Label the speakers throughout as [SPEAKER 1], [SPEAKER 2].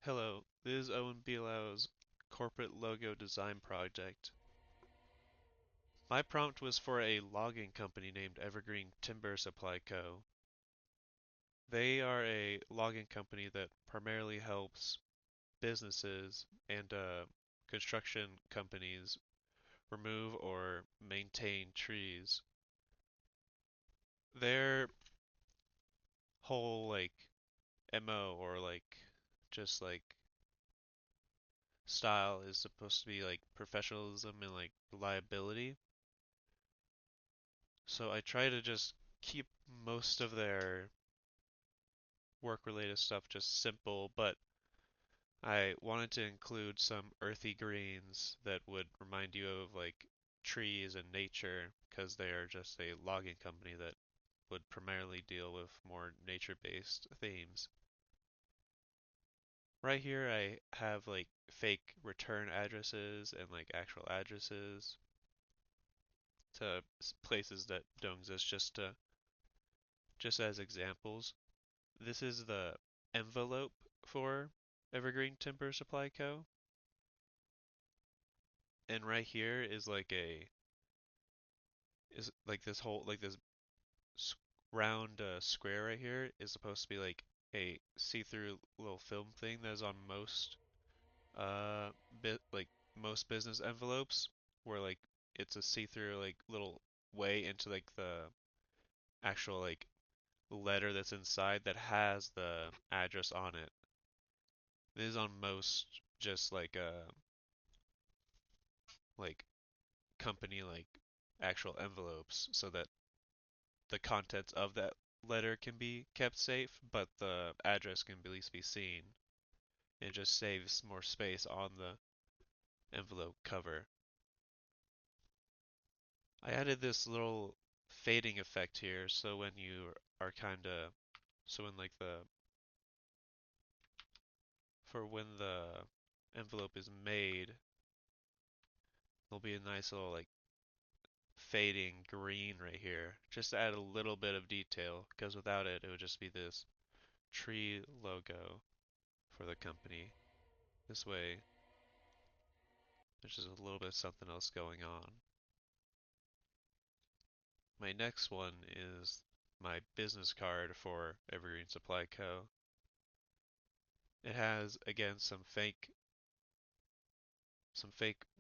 [SPEAKER 1] Hello, this is Owen Bilau's corporate logo design project. My prompt was for a logging company named Evergreen Timber Supply Co. They are a logging company that primarily helps businesses and construction companies remove or maintain trees. Their whole MO or just style is supposed to be like professionalism and like reliability. So I try to just keep most of their work related stuff just simple, but I wanted to include some earthy greens that would remind you of like trees and nature because they are just a logging company that would primarily deal with more nature-based themes. Right here I have like fake return addresses and like actual addresses to places that don't exist just as examples. This is the envelope for Evergreen Timber Supply Co. And right here is like this whole like this round square right here is supposed to be like a see-through little film thing that is on most bit like most business envelopes where like it's a see-through like little way into like the actual like letter that's inside that has the address on it. This is on most just like company like actual envelopes so that the contents of that letter can be kept safe, but the address can at least be seen. It just saves more space on the envelope cover. I added this little fading effect here so when you are kinda so when like the for when the envelope is made, there'll be a nice little like fading green right here just to add a little bit of detail because without it it would just be this tree logo for the company. This way, there's just a little bit of something else going on. My next one is my business card for Evergreen Supply Co. It has again some fake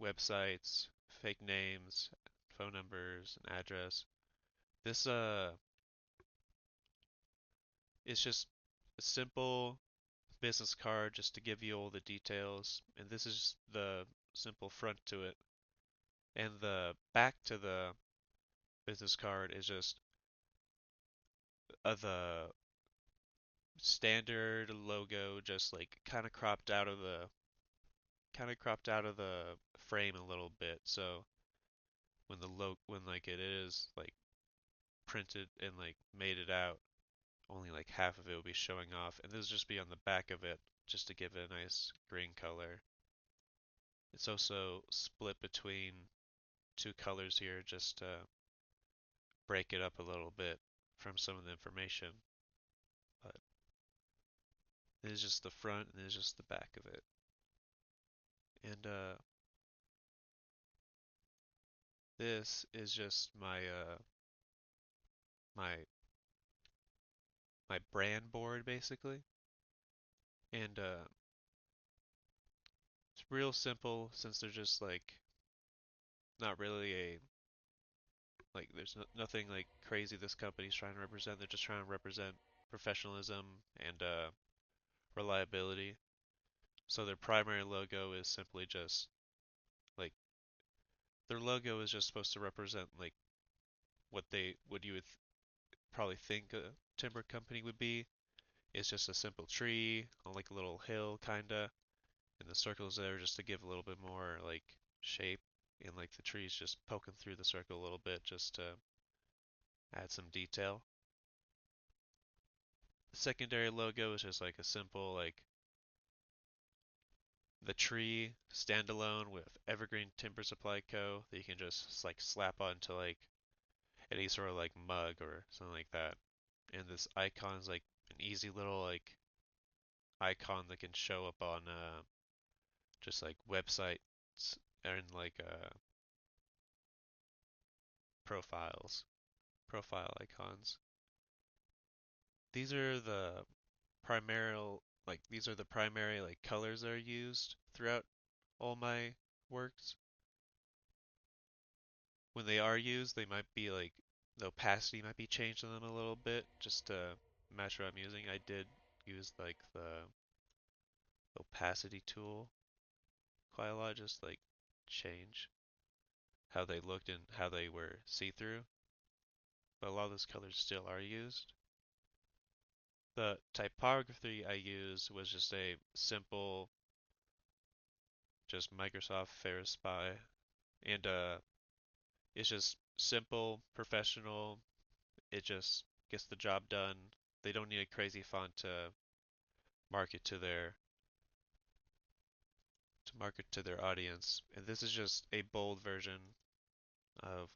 [SPEAKER 1] websites, fake names, phone numbers, and address. This is just a simple business card just to give you all the details, and this is the simple front to it. And the back to the business card is just the standard logo, just like kind of cropped out of the frame a little bit. So when like it is like printed and like made it out, only like half of it will be showing off, and this will just be on the back of it just to give it a nice green color. It's also split between two colors here just to break it up a little bit from some of the information. But this is just the front and this is just the back of it. And this is just my my brand board basically. And it's real simple since they're just like not really a like there's nothing like crazy this company's trying to represent. They're just trying to represent professionalism and reliability. So their primary logo is simply just like their logo is just supposed to represent like what you would probably think a timber company would be. It's just a simple tree on like a little hill kinda, and the circles there just to give a little bit more like shape, and like the trees just poking through the circle a little bit just to add some detail. The secondary logo is just like a simple like the tree standalone with Evergreen Timber Supply Co. that you can just like slap onto like any sort of like mug or something like that. And this icon is like an easy little like icon that can show up on just like websites and like profiles, profile icons. These are the these are the primary like colors that are used throughout all my works. When they are used, they might be like the opacity might be changed on them a little bit just to match what I'm using. I did use like the opacity tool quite a lot, just like change how they looked and how they were see-through. But a lot of those colors still are used. The typography I used was just a simple, just Microsoft Ferris Spy, and it's just simple, professional. It just gets the job done. They don't need a crazy font market to their to market to their audience. And this is just a bold version of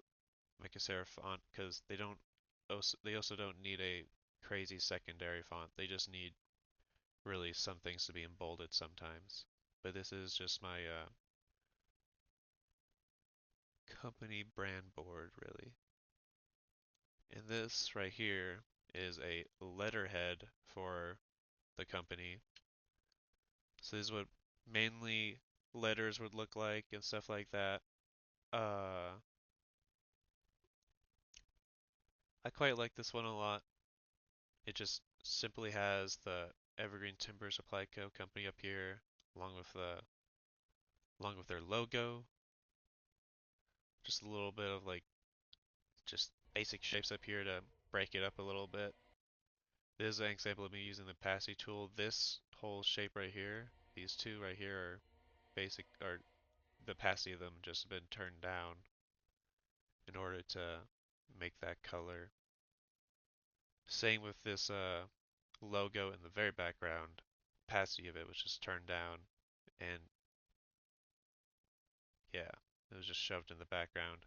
[SPEAKER 1] like a serif font because they also don't need a crazy secondary font. They just need really some things to be embolded sometimes. But this is just my company brand board really. And this right here is a letterhead for the company. So this is what mainly letters would look like and stuff like that. Uh, I quite like this one a lot. It just simply has the Evergreen Timber Supply Co. company up here, along with the along with their logo. Just a little bit of like just basic shapes up here to break it up a little bit. This is an example of me using the Passy tool. This whole shape right here, these two right here are basic, or the Passy of them just been turned down in order to make that color. Same with this logo in the very background. Opacity of it was just turned down, and yeah, it was just shoved in the background.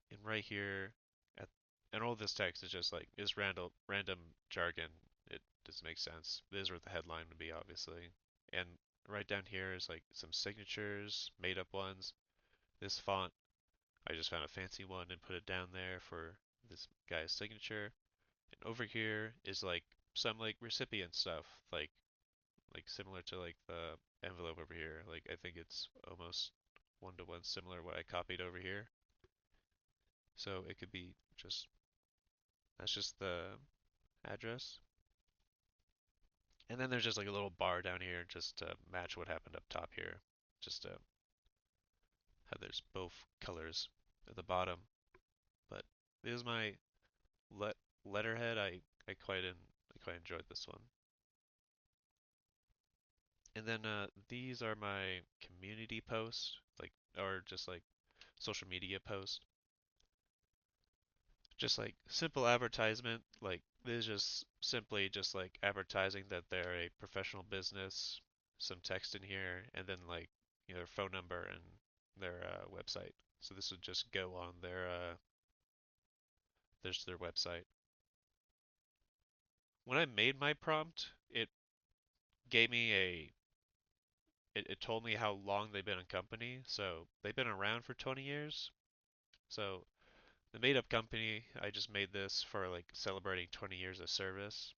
[SPEAKER 1] And right here, at, and all this text is just like is random jargon. It doesn't make sense. This is where the headline would be, obviously. And right down here is like some signatures, made up ones. This font, I just found a fancy one and put it down there for this guy's signature. And over here is like some like recipient stuff, like similar to like the envelope over here. Like I think it's almost one to one similar what I copied over here. So it could be just that's just the address. And then there's just like a little bar down here just to match what happened up top here. Just to have there's both colors at the bottom. But this is my let letterhead. I quite enjoyed this one. And then these are my community posts, like or just like social media posts. Just like simple advertisement, like this is just simply just like advertising that they're a professional business, some text in here, and then like their phone number and their website. So this would just go on their website. When I made my prompt, gave me a it told me how long they've been a company. So they've been around for 20 years. So the made up company, I just made this for like celebrating 20 years of service.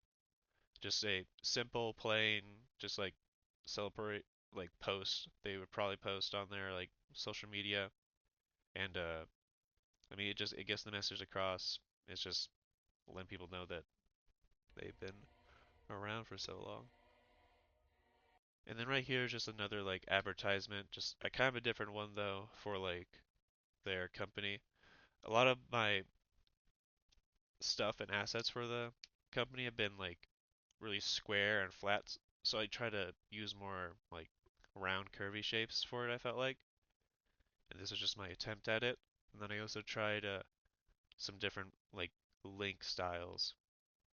[SPEAKER 1] Just a simple, plain, just like celebrate like post. They would probably post on their like social media, and I mean it gets the message across. It's just letting people know that they've been around for so long. And then right here is just another like advertisement, just a kind of a different one though for like their company. A lot of my stuff and assets for the company have been like really square and flat, so I try to use more like round curvy shapes for it, I felt like. And this was just my attempt at it. And then I also tried some different like link styles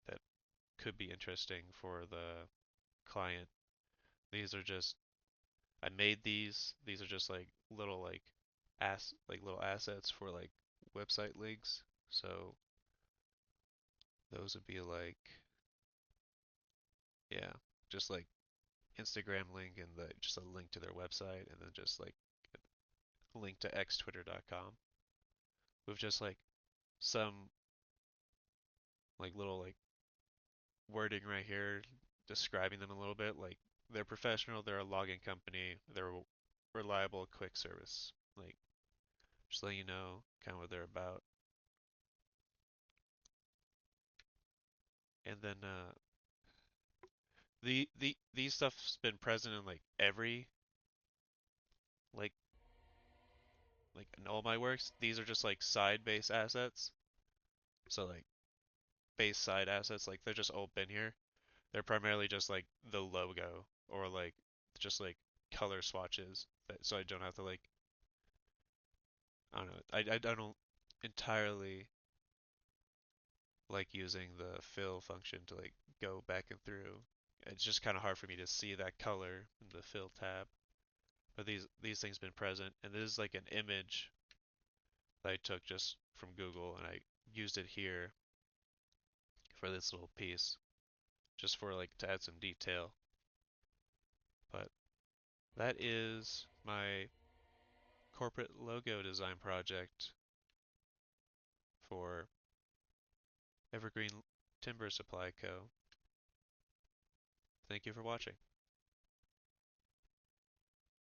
[SPEAKER 1] that could be interesting for the client. These are just I made these. These are just like little assets for like website links. So those would be like Yeah, just like Instagram link and the just a link to their website and then just like a link to xtwitter.com with just like some like little like wording right here describing them a little bit like they're professional, they're a logging company, they're reliable, quick service. Like just letting you know kind of what they're about. And then these stuff's been present in like every like like in all my works. These are just like side base assets. So like base side assets, like they're just all been here. They're primarily just like the logo or like just like color swatches that so I don't have to like I don't know. I don't entirely like using the fill function to like go back and through. It's just kind of hard for me to see that color in the fill tab. But these things been present, and this is like an image that I took just from Google, and I used it here for this little piece, just for like to add some detail. But that is my corporate logo design project for Evergreen Timber Supply Co. Thank you for watching.